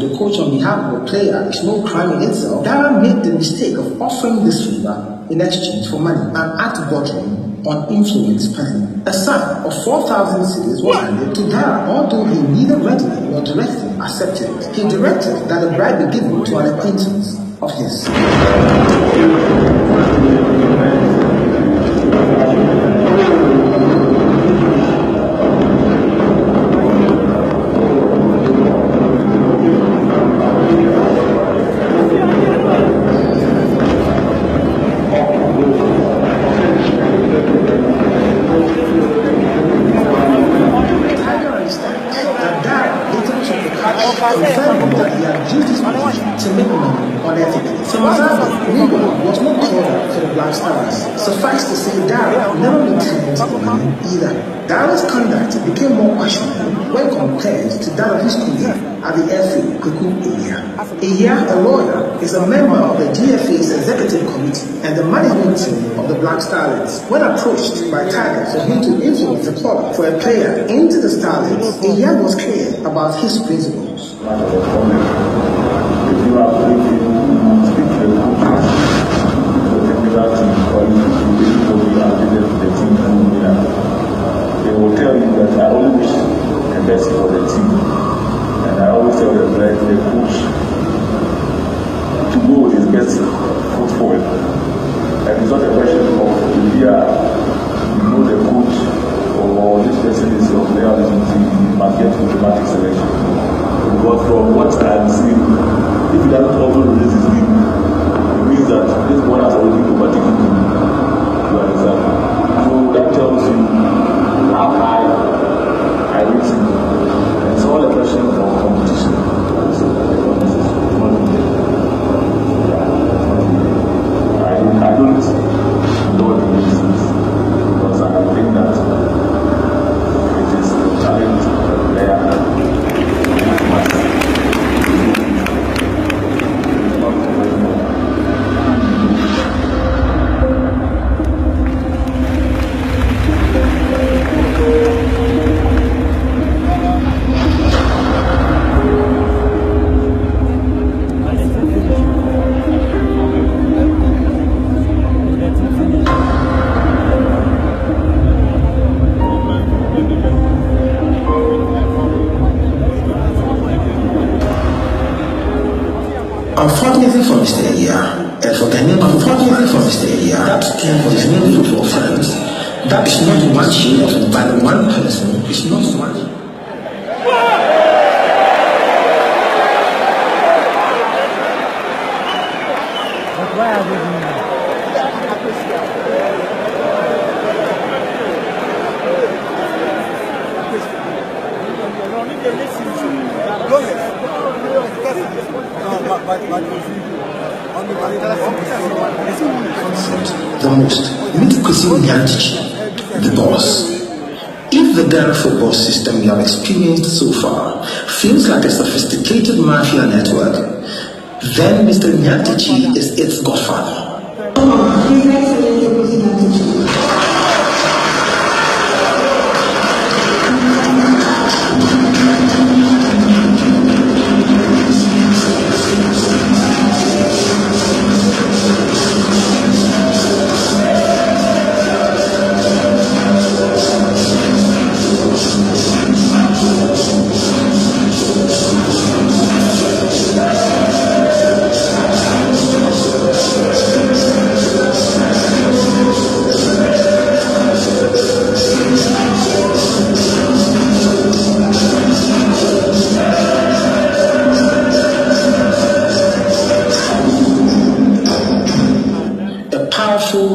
the coach on behalf of a player is no crime in itself, Dara made the mistake of offering this favor in exchange for money, an act bordering on influence peddling. A sum of 4,000 cedis was handed to Dara, although he neither readily nor directly accepted it. He directed that the bribe be given to an acquaintance of his. Confirming that he had used his position to make money unethically. So Mazaba was not called out for the Black Stars. Suffice to say, Dara never maintained money either. Dara's conduct became more questionable when compared to that of his colleague at the airfield, Kuku Iya. Iya, a lawyer, is a member of the GFA's executive committee and the management team of the Black Starlets. When approached by Tiger for him to influence the club for a player into the Starlets, Iya was clear about his principles. They will tell you that I only wish the best for the team, and I always tell the coach to go with his best foot forward. And it's not a question of if you know the coach or this person is your player on the team, you must get automatic selection. But from what I'm seeing, if he doesn't also release his league, it means that this boy has already overtaken him. You understand? So that tells you how high I rate him. It's all a question of competition. I don't know the reasons because I think that it is the talent there. Unfortunately for Mr. Iya, and for Mr. Iya, that term for his main football fans, that is not one shade by the one person, it's not one. But why are they doing that? The most, meet Kwesi Nyantakyi, the boss. If the Ghana football system we have experienced so far feels like a sophisticated mafia network, then Mr. Nyantakyi is its godfather.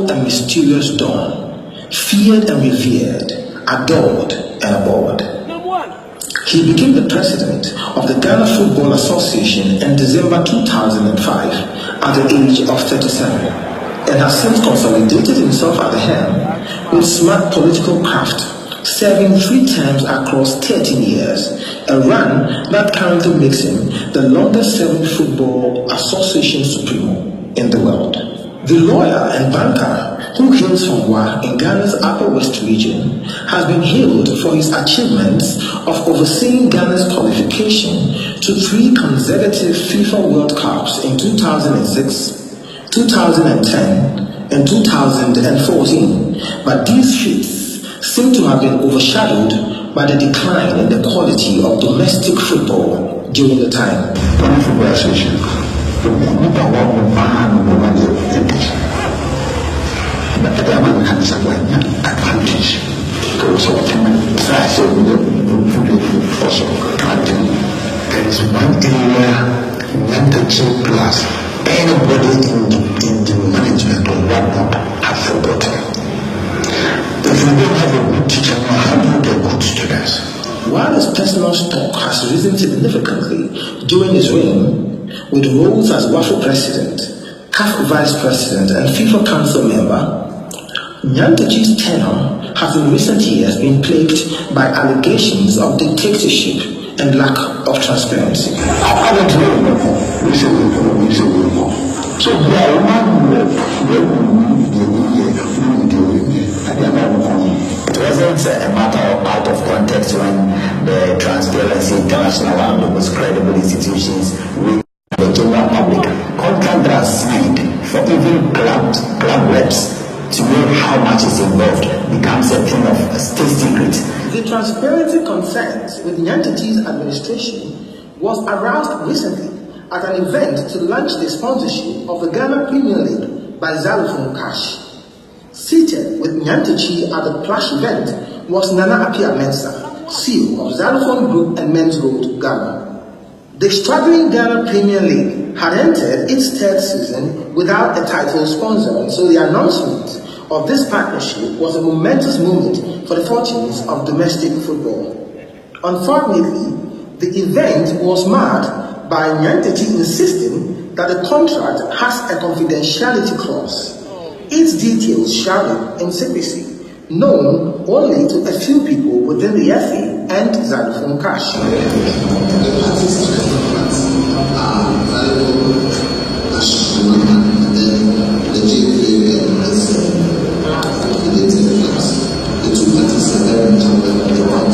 And mysterious dawn, feared and revered, adored and abhorred. He became the president of the Ghana Football Association in December 2005 at the age of 37 and has since consolidated himself at the helm with smart political craft, serving 3 terms across 13 years, a run that currently makes him the longest serving football association supremo in the world. The lawyer and banker who hails from Wa in Ghana's Upper West region, has been hailed for his achievements of overseeing Ghana's qualification to 3 consecutive FIFA World Cups in 2006, 2010, and 2014, but these feats seem to have been overshadowed by the decline in the quality of domestic football during the time. There is one area mentorship class anybody in the management or whatnot have forgotten. If you don't have a good teacher, how do you get good students? While his personal stock has risen significantly during his reign, with roles as WAFO President, CAF Vice President, and FIFA Council member, Nyantakyi's tenure has in recent years been plagued by allegations of dictatorship and lack of transparency. I don't know. We should know. So it wasn't a matter of out of context when the Transparency International, one of the most credible institutions, with the general public, contract that are signed for even club reps to know how much is involved becomes a thing of a state secret. The transparency concerns with Nyantakyi's administration was aroused recently at an event to launch the sponsorship of the Ghana Premier League by Xylophone Cash. Seated with Nyantakyi at the plush event was Nana Appiah-Mensah, CEO of Xylophone Group and Men's Road, Ghana. The struggling Ghana Premier League had entered its 3rd season without a title sponsor, and so the announcement of this partnership was a momentous moment for the fortunes of domestic football. Unfortunately, the event was marred by Nyantakyi insisting that the contract has a confidentiality clause, its details shrouded in secrecy, known only to a few people within the FA and Xylophone Cash. The parties to the contracts are valuable as money, and then the GFA has affiliated clubs. The 2 parties are very much aware of the contract.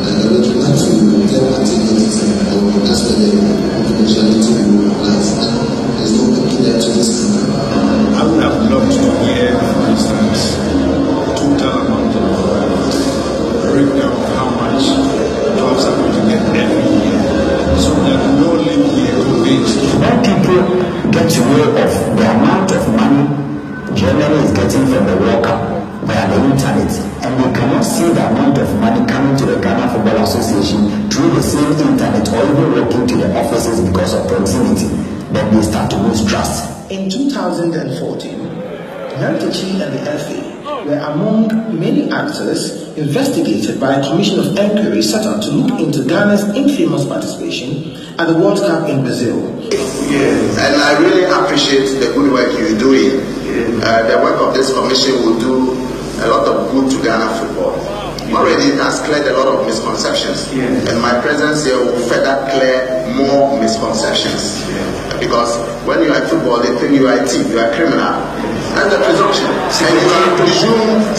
And we would like to get activities or that's where the confidentiality lies. There's no peculiar to this company. I would have loved to hear, for instance, total amount of breakdown of how much clubs are going to get every year, so that no link will be convinced. When people get to know of the amount of money Germany is getting from the World Cup via the internet, and they cannot see the amount of money coming to the Ghana Football Association through the same internet or even walking to the offices because of proximity, then they start to lose trust. In 2014, Nyantakyi and the FA were among many actors investigated by a commission of inquiry set up to look into Ghana's infamous participation at the World Cup in Brazil. Yes, and I really appreciate the good work you're doing. The work of this commission will do a lot of good to Ghana football. Already it has cleared a lot of misconceptions, and my presence here will further clear more misconceptions. Because when you are in football, they think you are a thief, you are a criminal. That's the presumption. And you are presumed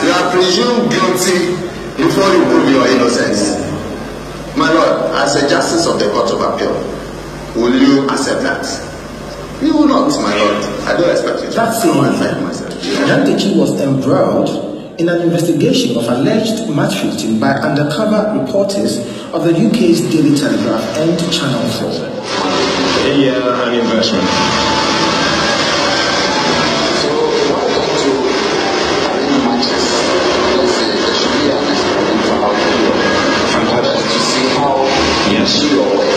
you are presumed guilty before you prove your innocence. My Lord, as a justice of the Court of Appeal, will you accept that? You will not, my Lord. I don't expect you to. That same month, Nyantakyi was embroiled in an investigation of alleged match fixing by undercover reporters of the UK's Daily Telegraph and Channel 4. An investment. So, when it comes to any matches, let's say there should be an experimental outcome. Fantastic. To see how you see your work.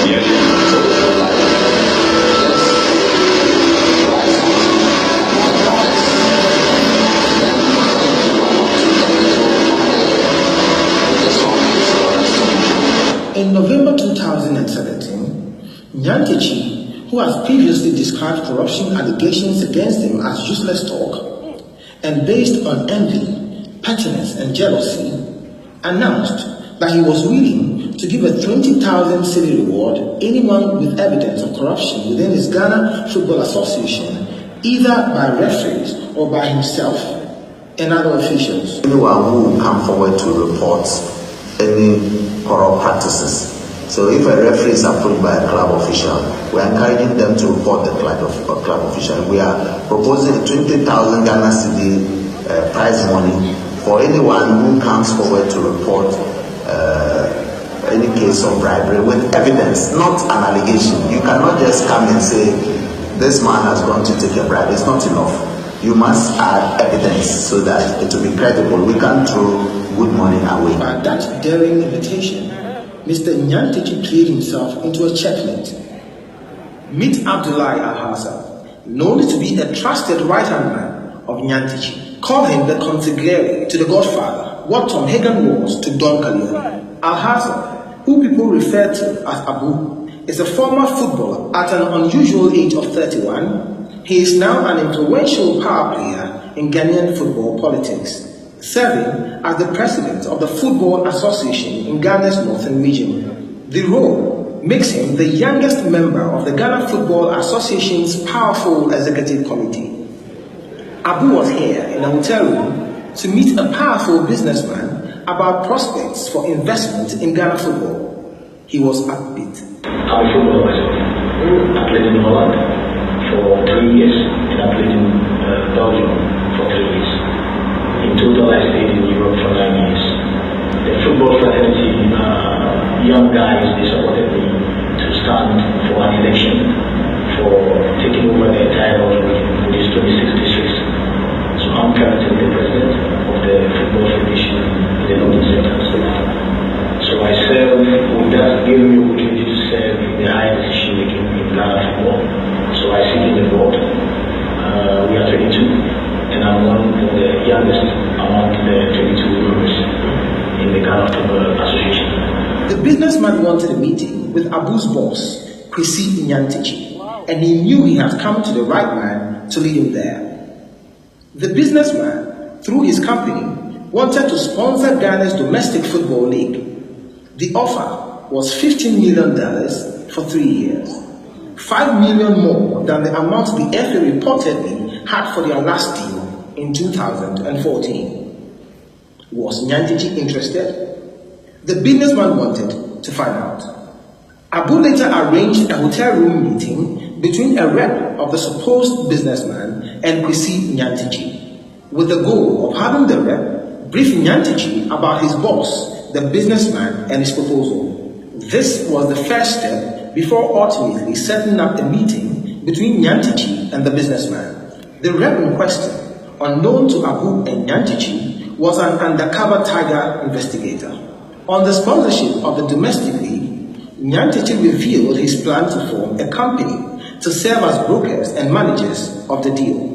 In November 2017, Nyantakyi, who has previously described corruption allegations against him as useless talk and based on envy, pettiness, and jealousy, announced that he was willing to give a 20,000 cedi reward anyone with evidence of corruption within his Ghana Football Association, either by referees or by himself and other officials. Anyone who will come forward to report any corrupt practices. So if a referee is approached by a club official, we are encouraging them to report the club official. We are proposing 20,000 Ghana cedi prize money for anyone who comes forward to report any case of bribery with evidence, not an allegation. You cannot just come and say, this man has gone to take a bribe. It's not enough. You must add evidence so that it will be credible. We can't throw good money away. By that daring invitation, Mr. Nyantakyi played himself into a checkmate. Meet Abdullahi Alhassan, known to be a trusted right-hand man of Nyantakyi, called him the consigliere to the Godfather, what Tom Hagan was to Don Corleone. Alhassan, who people refer to as Abu, is a former footballer at an unusual age of 31. He is now an influential power player in Ghanaian football politics, serving as the president of the Football Association in Ghana's northern region. The role makes him the youngest member of the Ghana Football Association's powerful executive committee. Abu was here in a hotel room to meet a powerful businessman about prospects for investment in Ghana football. He was upbeat. I'm a footballer myself. I played in Holland for 3 years, and I played in Belgium for 3 years. In total, I stayed in Europe for 9 years. The football fraternity, young guys, they supported me to stand for an election for taking over the entire Northern region for these 26 districts. So I'm currently the president of the Football Federation in the Northern Central State. So I serve, with that gave me the opportunity to serve in the higher decision making in Ghana football. So I sit in the board. We are 22, and I'm one of the youngest among the 22 members in the Ghana Football Association. The businessman wanted a meeting with Abu's boss, Kwesi Nyantakyi, and he knew he had come to the right man to lead him there. The businessman, through his company, wanted to sponsor Ghana's domestic football league. The offer was $15 million for 3 years, $5 million more than the amount the FA reportedly had for their last deal in 2014. Was Nyantakyi interested? The businessman wanted to find out. Abu later arranged a hotel room meeting between a rep of the supposed businessman and Kwesi Nyantakyi, with the goal of having the rep brief Nyantakyi about his boss, the businessman, and his proposal. This was the first step before ultimately setting up a meeting between Nyantakyi and the businessman. The rep in question, unknown to Abu and Nyantakyi, was an undercover tiger investigator. On the sponsorship of the domestic league, Nyantakyi revealed his plan to form a company to serve as brokers and managers of the deal.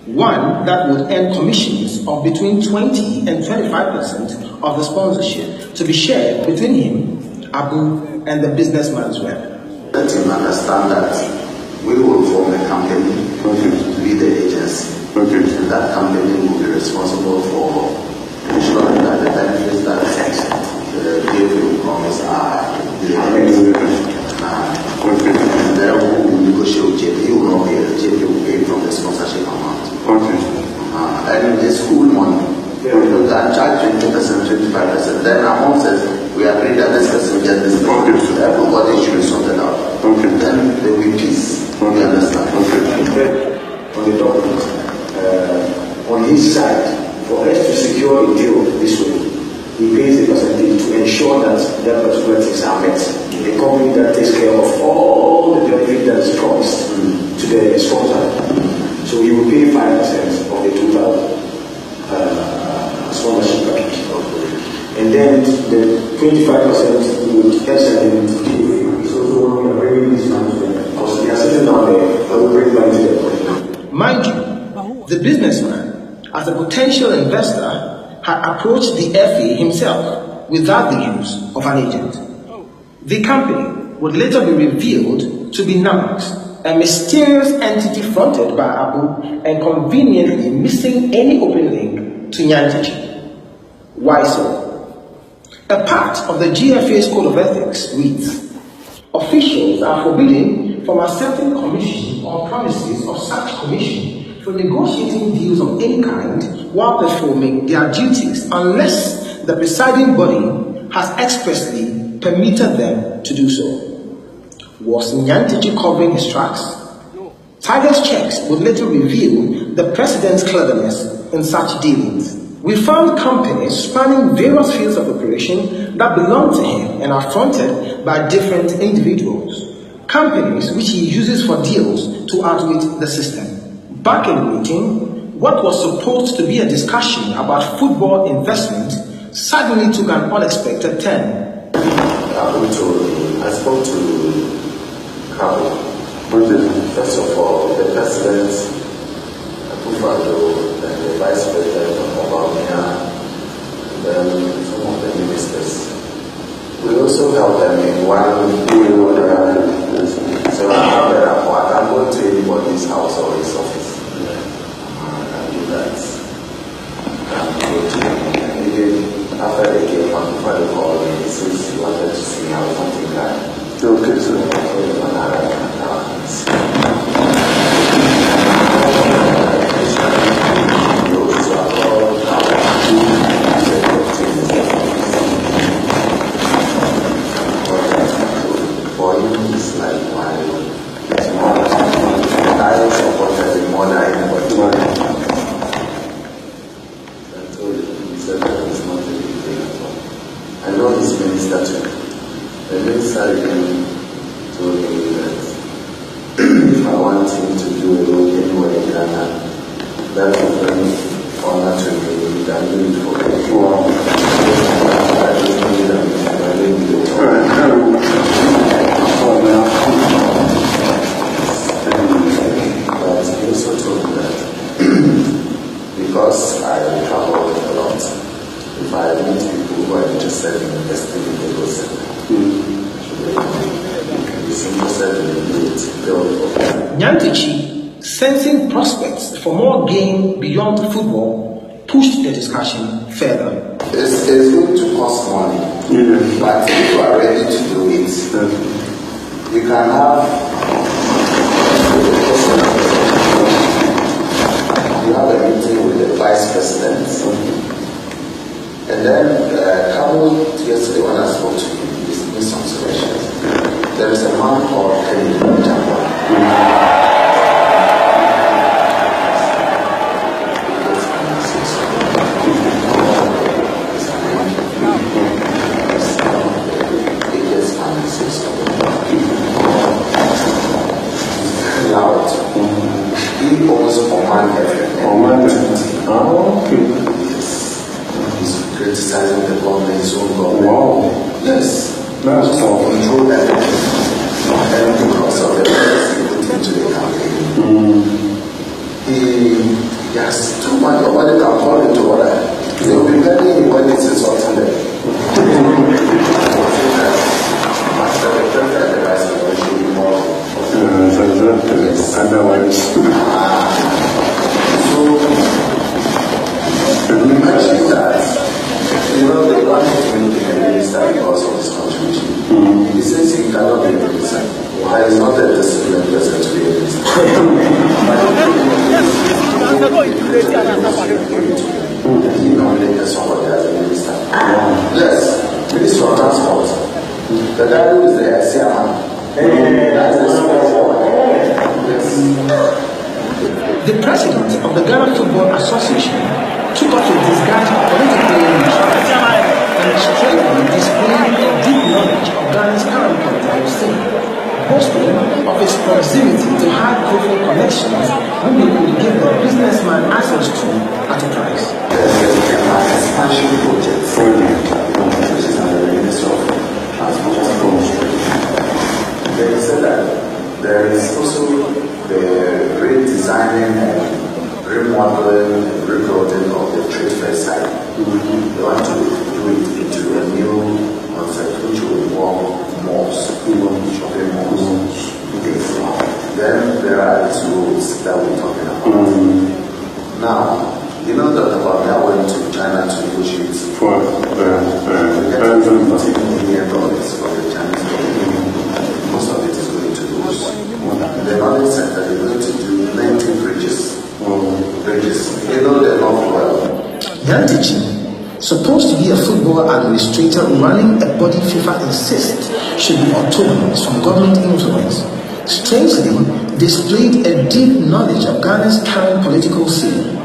One that would earn commissions of between 20 and 25% of the sponsorship to be shared between him, Abu, and the businessman's rep. Let him understand that we will form a company to be the agency. And that company will be responsible for ensuring that the benefits that the deal will promise are delivered. And then we will negotiate with JP. He will not pay, JP will pay from the sponsorship amount. And the school money, we will charge 20%, 25%. Then amongst us, we agree that this person gets this money. So everybody should be sorted out. Then there will be peace. You understand? On the document, on his side, for us to secure a deal this way, he pays a percentage to ensure that that particular things are met. A company that takes care of all the benefit that is promised to the sponsor. So he will pay 5% of the total sponsorship package. And then the 25% would SNM is also a very easy management because they are sitting down there and will bring money to them. Mind you, the businessman, as a potential investor, had approached the FA himself without the use of an agent. The company would later be revealed to be Namax, a mysterious entity fronted by Abu and conveniently missing any open link to Nyantakyi. Why so? A part of the GFA's Code of Ethics reads, officials are forbidden from accepting commission or promises of such commission for negotiating deals of any kind while performing their duties unless the presiding body has expressly permitted them to do so. Was Nyantichi covering his tracks? Tiger's checks would later reveal the president's cleverness in such dealings. We found companies spanning various fields of operation that belong to him and are fronted by different individuals. Companies which he uses for deals to outwit the system. Back in the meeting, what was supposed to be a discussion about football investment suddenly took an unexpected turn. I spoke to Cabo. First of all, the president, Akufo-Addo, and the vice president of Obama, and then some of the ministers. We also help them in one way or the other. So I'm going to anybody's house or his office. I do that. And even after they came, Akufo-Addo called me, he says he wanted to see how something like. Okay, so for him, it's like I supported him more than anybody. I told him, he said that it's not a big thing at all. I know his minister too. The minister even told me that if I want him to do a work anywhere in Ghana, that will bring honor to me, than do it for people. I just need them, I didn't do it. But he also told me that because I travel a lot, if I meet people who are interested in investing in the Lagos Center, Nyantichi, sensing prospects for more gain beyond football, pushed the discussion further. It's going to cost money, but if you are ready to do it, you can have a meeting with the vice president, and then Cabo yesterday when I spoke to him, he made some suggestions. There is a man called Kenny Jamba. He owns Oman FM. He's criticizing the government, his own government. Wow. Yes. That's for control and because of the press he put into the campaign. He has too much. Nobody can fall into order. They will be telling him when it's insulting them. After the president, the vice president should be more. Yes. Otherwise. So, imagine that. You know, they want to make him a minister because of his contribution. He says he cannot be a minister. There is not a disciplined person to be a minister. He nominated somebody as a minister. Yes, Minister of Transport. The guy who is the chairman. The president of the Ghana Football Association took up to disguise political issues and straightly displayed deep knowledge of Ghana's current political scene, boasting of his proximity to high-profile connections whom he could give the businessman access to at a price. Expansion project which is under the Ministry of Transport. They said that there is also the redesigning and remodeling and rebuilding of the trade fair site. They want to do it into a new concept which will involve malls, shopping malls. Then there are these roads that we're talking about. Now, you know that I went to China to negotiate for the Yantichi, supposed to be a football administrator running a body FIFA insists should be autonomous from government influence, strangely displayed a deep knowledge of Ghana's current political scene,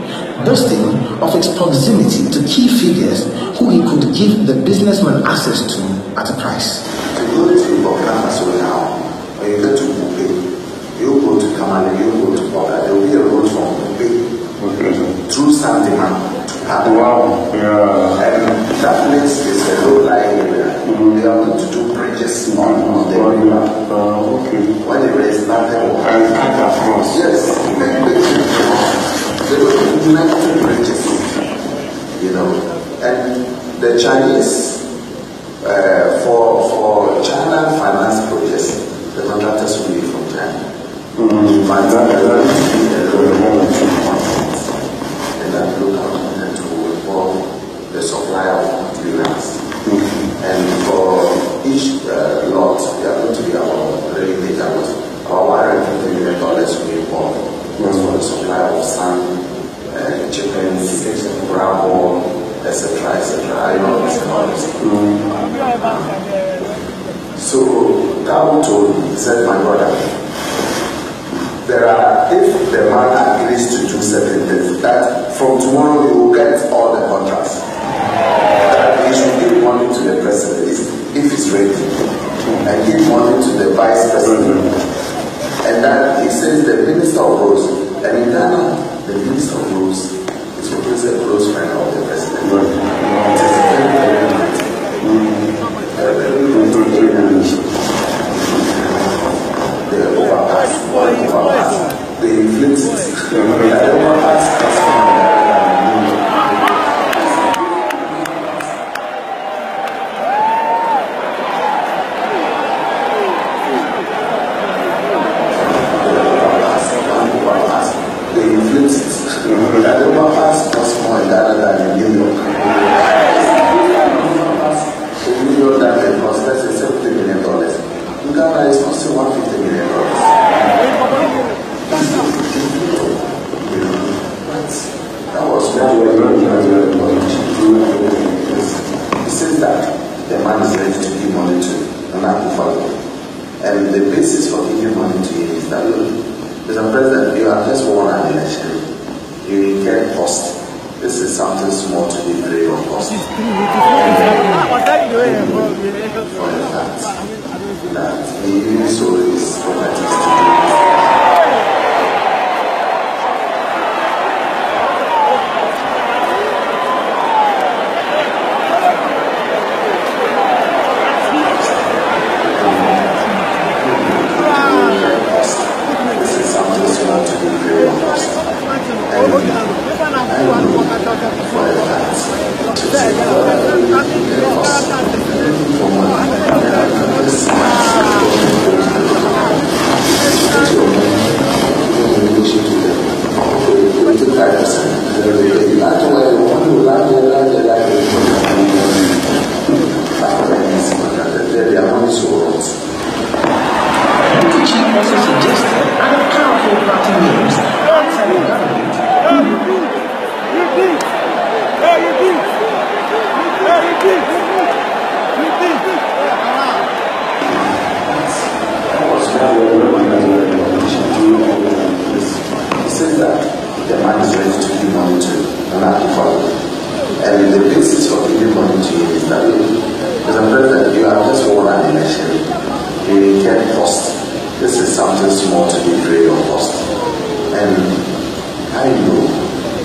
boasting of its proximity to key figures who he could give the businessman access to at a price. To go to Burkina Faso now, when you get to Bupe, you go to Kamale, you go to Boga, there will be a road from Bupe through Sandima to Pado. Wow. Yeah. And that place is a low-lying area. They are going to do bridges on the river. Okay. When the race nothing will And across. Yes, make they will do 90 bridges, you know. And the Chinese, for China finance projects, the contractors will be from China. And that local content will involve the supply of materials. And for each lot, they are going to be about $150 million will be involved. That's for the supply of sand, chickens, gravel, etc., ions and all this. So Gabo told me, he said, my brother, if the man agrees to do certain things, that from tomorrow you will get all the contracts. That he should give money to the president if he's ready, and give money to the vice president. And then he says the minister of roads, and in Ghana, the minister of roads is always a close friend of the president. It is the overpass, the inflated, the overpass. And the basis for giving money to you is that, Mr. President, you have just won an election. You incur cost. This is something small to be free of cost.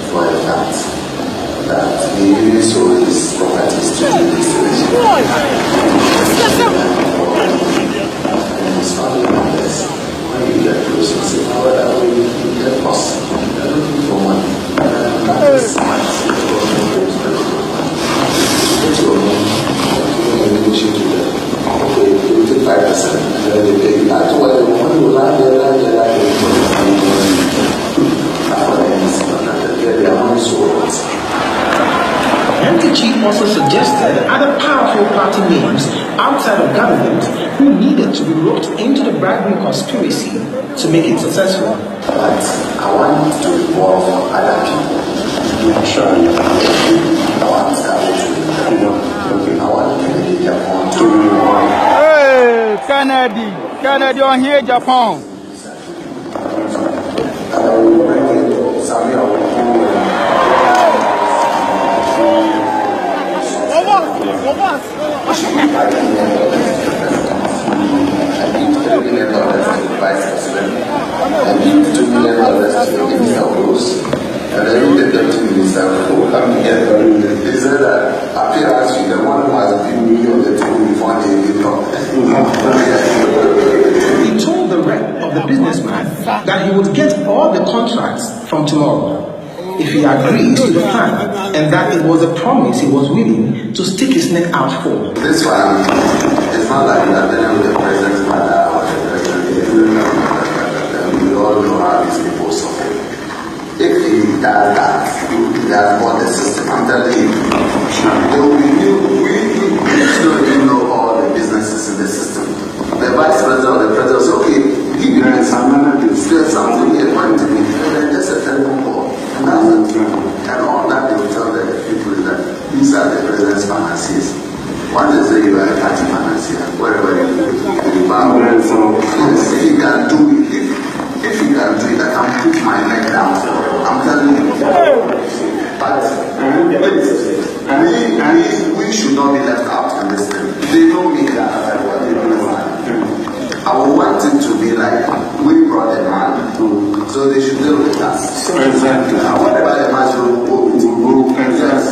For the fact that he really sold his properties to also suggested other powerful party names outside of government who needed to be roped into the bribery conspiracy to make it successful. But I want to involve other people. Kennedy on here, Japan. $3 million to the vice president, and $2 million to the minister of rules. And then the deputy minister will come together. They said that appearance with the one who has a few million the two before they give up. He told the rep of the businessman that he would get all the contracts from tomorrow if he agreed to the plan, and that it was a promise he was willing to stick his neck out for. This one, it's not like that dealing with the president's father or the president. We all know how these people suffer. If he does that, he has bought the system. I'm telling you, there will be new. We don't even know all the businesses in the system. The vice president or the president says, okay, give me this, there's something here, point to me, and then just a telephone call. And that's the truth. And all that they will tell the people is that these are the president's financiers. One is say you are a party financier, wherever you bow. Yes, if you can do it, if you can do it, I can put my neck down. I'm telling you. But we should not be left out in this thing. They know me that I would want it to be like we brought a man, so they should deal with us. Exactly. Whatever the man will go. Yes.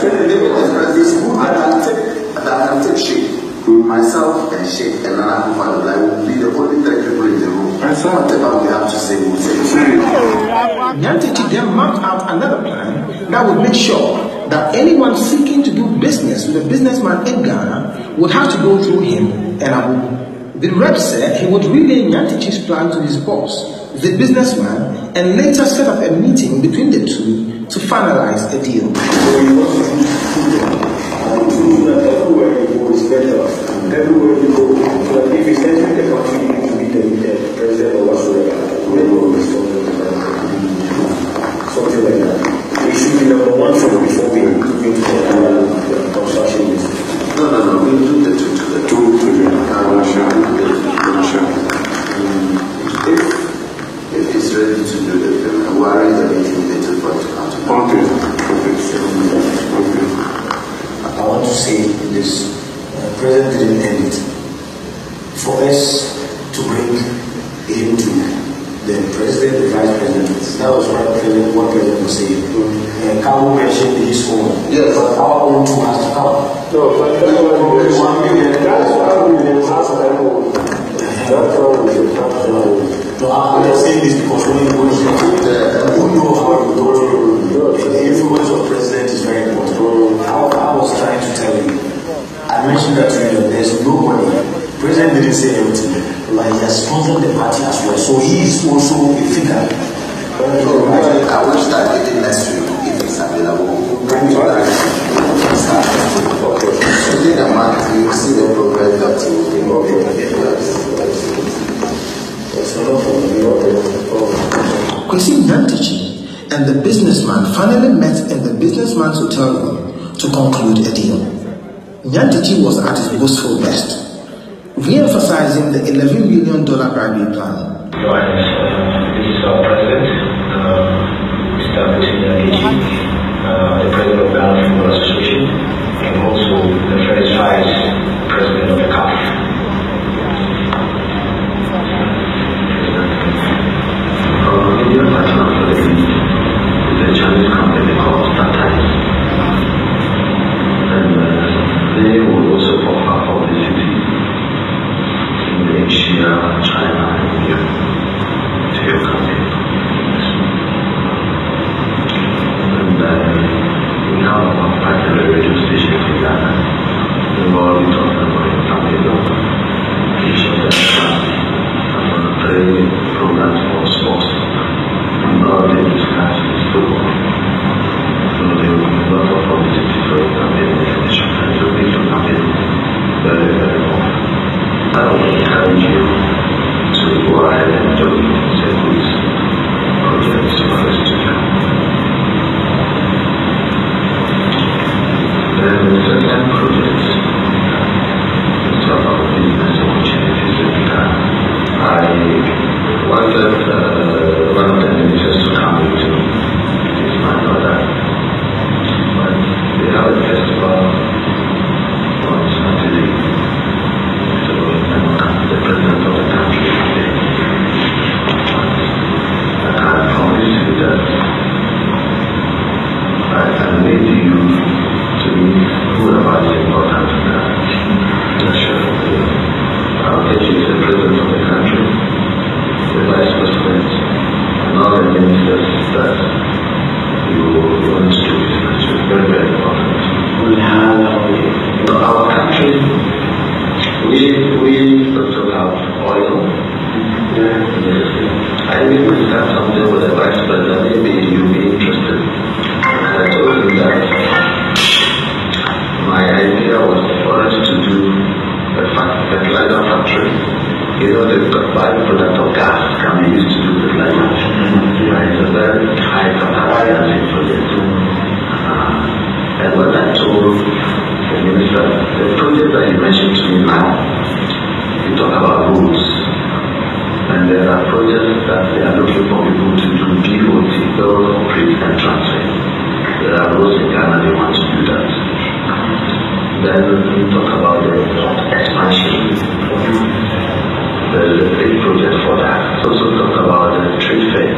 That can take shape. Myself and Sheikh and Nana Kufa will be the only 3 people in the room. Whatever we have to say, we'll say. Nyantechi then mapped out another plan that would make sure that anyone seeking to do business with a businessman in Ghana would have to go through him and Abu. The rep said he would relay Nyantechi's plan to his boss, the businessman, and later set up a meeting between the two to finalize a deal. Everywhere you go is better. Everywhere you go, so if it's entering the country, you need to meet the president or whatsoever. Something like that. We should be number one for before we move into the construction business. No. We do the two together. If it's ready to do the we are ready to meet the for to come to. Okay. I want to say this, President didn't end it. For us to bring him to the President, the Vice President, that was what President was saying. And Kamu mentioned his own. Yes. But our own too has to come. No, but that's why $1 million. That's why we didn't ask that one. That's why we didn't ask that one. No, I'm not saying this because when you go to you know how you go to the influence of president is very important. I was trying to tell you, I mentioned that to you that there's nobody. President didn't say everything, but he has sponsored the party as well. So he is also a figure. I wish that they did next week if it's available. Within a month, you see the progress that you will be moving. Kwesi Nyantechi and the businessman finally met in the businessman's hotel room to conclude a deal. Nyantechi was at his boastful best, re-emphasizing the $11 million bribery plan. Your Highness, this is our President, Mr. Nyantechi, the President of Ghana Football Association, and also the first Vice President of the CAF. Indian National Authority is a Chinese company called StarTimes, and they will also offer publicity in Asia, China, and India to your company. And we have have a festival on Saturday. So the president of the country today. I can promise you that I can lead you to meet whoever is important in that. I'll get you to the president of the country, the vice president, and all the ministers that you want to do business with. Very, very important. Our country, we also have oil. Yes. I will discuss something with the vice president. Maybe you'll be interested. I told him that my idea was for us to do a fertilizer factory. You know, the byproduct of gas can be used to do fertilizer. It's a very high capacity project. And when I told the minister, the project that you mentioned to me now, you talk about roads. And there are projects that they are looking for people to do BOT, build, operate, and transfer. There are roads in Ghana, they want to do that. Then we talk about the expansion. There is a big project for that. Also talk about the trade fair.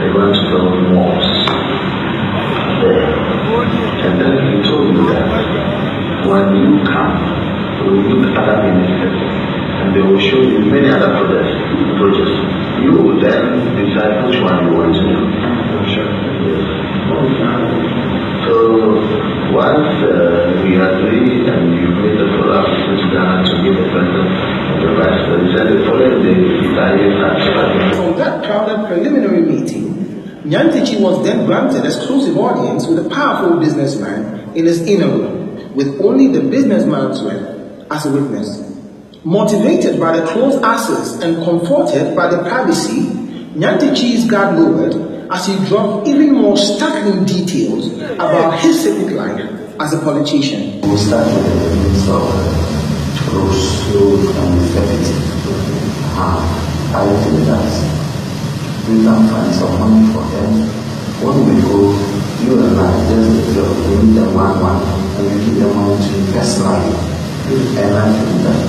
They want to build malls there. And then he told me that when you come, we will meet other ministers and they will show you many other projects. You will then decide which one you want to do. So once we agree and you made the follow-up to Ghana to meet the president and the vice president, the following day From that crowded preliminary meeting, Nyantichi was then granted exclusive audience with a powerful businessman in his inner room, with only the businessman's wife as a witness. Motivated by the close access and comforted by the privacy, Nyantichi's guard lowered as he dropped even more startling details about his civic life as a politician. We start with the needs of Road and Deputy. I think that we can find some money for them. When we go, you and I, just we meet them one, and we give them money to invest personally. And I think that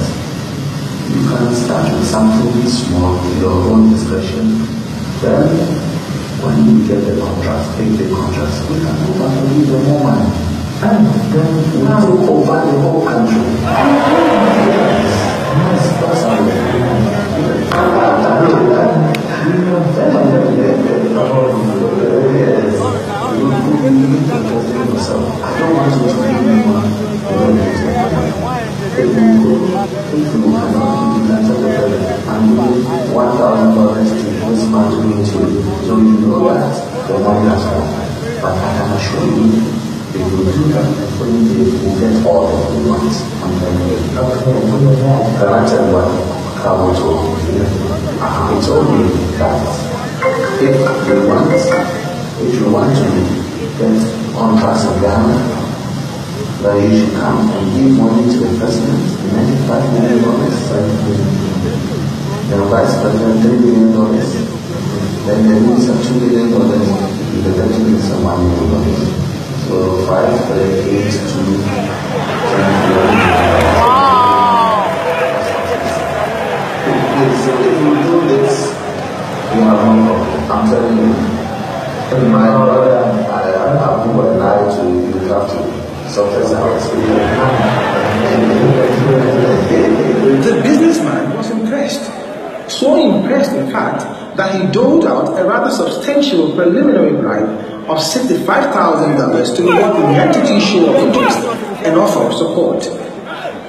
you can start with something small, your own discretion. Then, when you get the contract, take the contract, we can go back and give them more money. And then we take over the whole country. Yes, that's how we do it. I don't want to do anyone. If you I'm giving $1,000 to this man to meet you, so you know that the money has come. But I can assure you, if you do that, you will get all that you want. Can I tell you what Cabo told me? He told me that if you want to get contracts in Ghana, that you should come and give money to the president, $95 million, the vice president, $3 million, then the minister, $2 million, the deputy minister, $1 million. So 5, 3, 8, 2, 10 million. So if you do this, you have no problem. I'm telling you. My brother, I put a lie to you, you have to. The businessman was impressed. So impressed, in fact, that he doled out a rather substantial preliminary bribe of $65,000 to reward the Nyantichi show of interest and offer of support.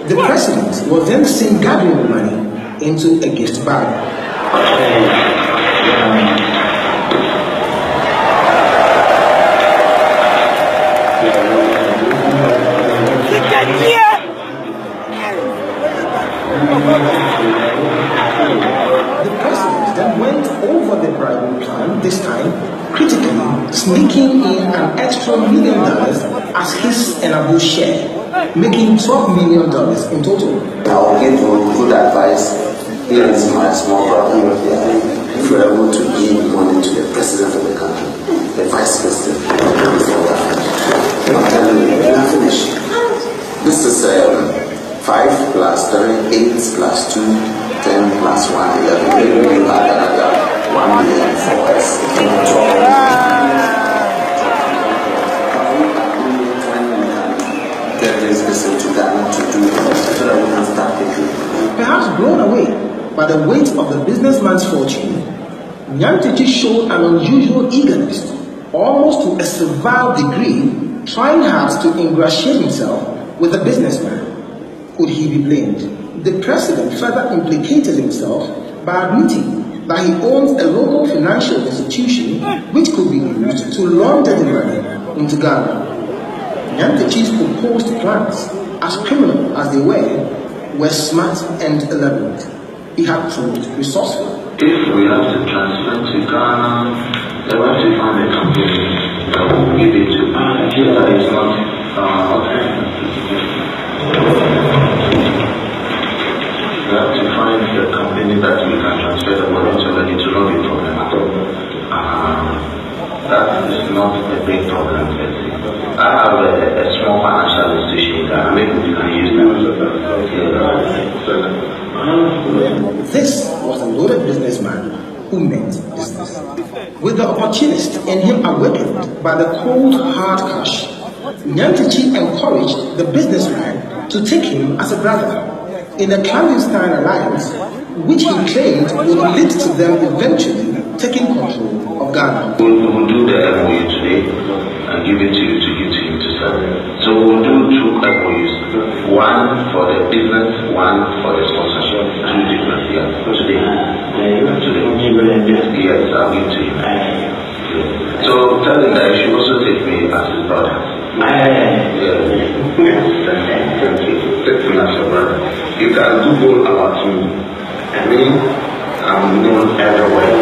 The president was then seen gathering the money into a gift bag. The president then went over the bribery plan, this time critically, sneaking in an extra $1 million as his and Abu's share, making $12 million in total. I will give you good advice. Here is my small brother. If you are able to give money to the president of the country, the vice president, I'm telling you, get this person to Ghana to do so that we can start thinking. Perhaps blown away by the weight of the businessman's fortune, Nyantakyi showed an unusual eagerness, almost to a servile degree, trying hard to ingratiate himself with the businessman. Could he be blamed? The president further implicated himself by admitting that he owns a local financial institution which could be used to launder the money into Ghana. Nyantakyi's proposed plans, as criminal as they were smart and elaborate. He had proved resourceful. If we have to transfer to Ghana, then we have to find a company that will give it to that is not we have to find a company that we can transfer the money to, that it will not be a problem at all. That is not a big problem. I have a small financial institution that maybe we can use them. This was a loaded businessman who meant business. With the opportunist in him awakened by the cold hard cash, Nyantakyi encouraged the businessman to take him as a brother in a clandestine alliance which he claimed would lead to them eventually taking control of Ghana. We'll do the MOU today and give it to you to him to sell. So we'll do 2 MOUs. One for the business, one for the sponsorship. 2 different, today. Yes, I'll give to you. So tell him that you should also take me as his brother. Thank you. Take me as your brother. You can do all about me. I mean, I'm known everywhere.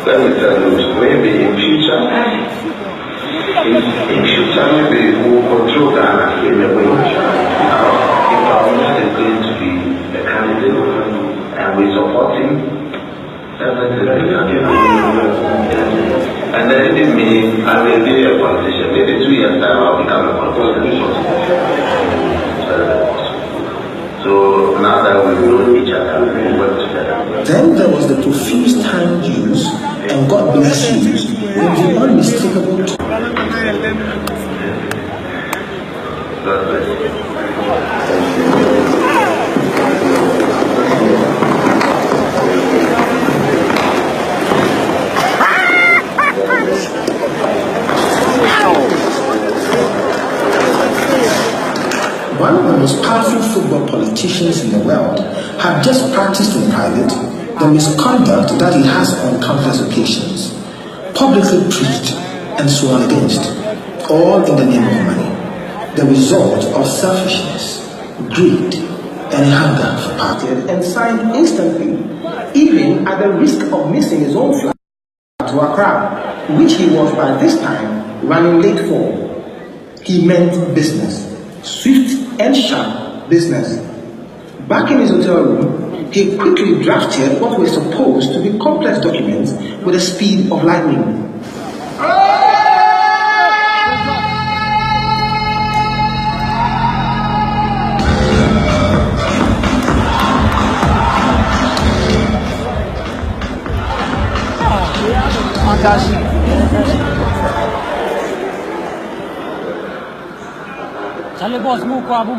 Let me tell you, maybe in future, maybe we'll control Ghana in a way. If our minister is going to be a candidate and we support him, everything is and then it means I will be a politician. Maybe 2 years time I'll become a politician. So now that we know each other, we work together. Then there was the profuse time use and God bless you with the unmistakable God bless you. One of the most powerful football politicians in the world had just practiced in private the misconduct that he has on countless occasions, publicly preached and sworn against, all in the name of money, the result of selfishness, greed, and hunger for power, and signed instantly, even at the risk of missing his own flight to Accra, which he was by this time running late for. He meant business. Swift and sharp business. Back in his hotel room, he quickly drafted what were supposed to be complex documents with the speed of lightning. Sale bos mo ko abu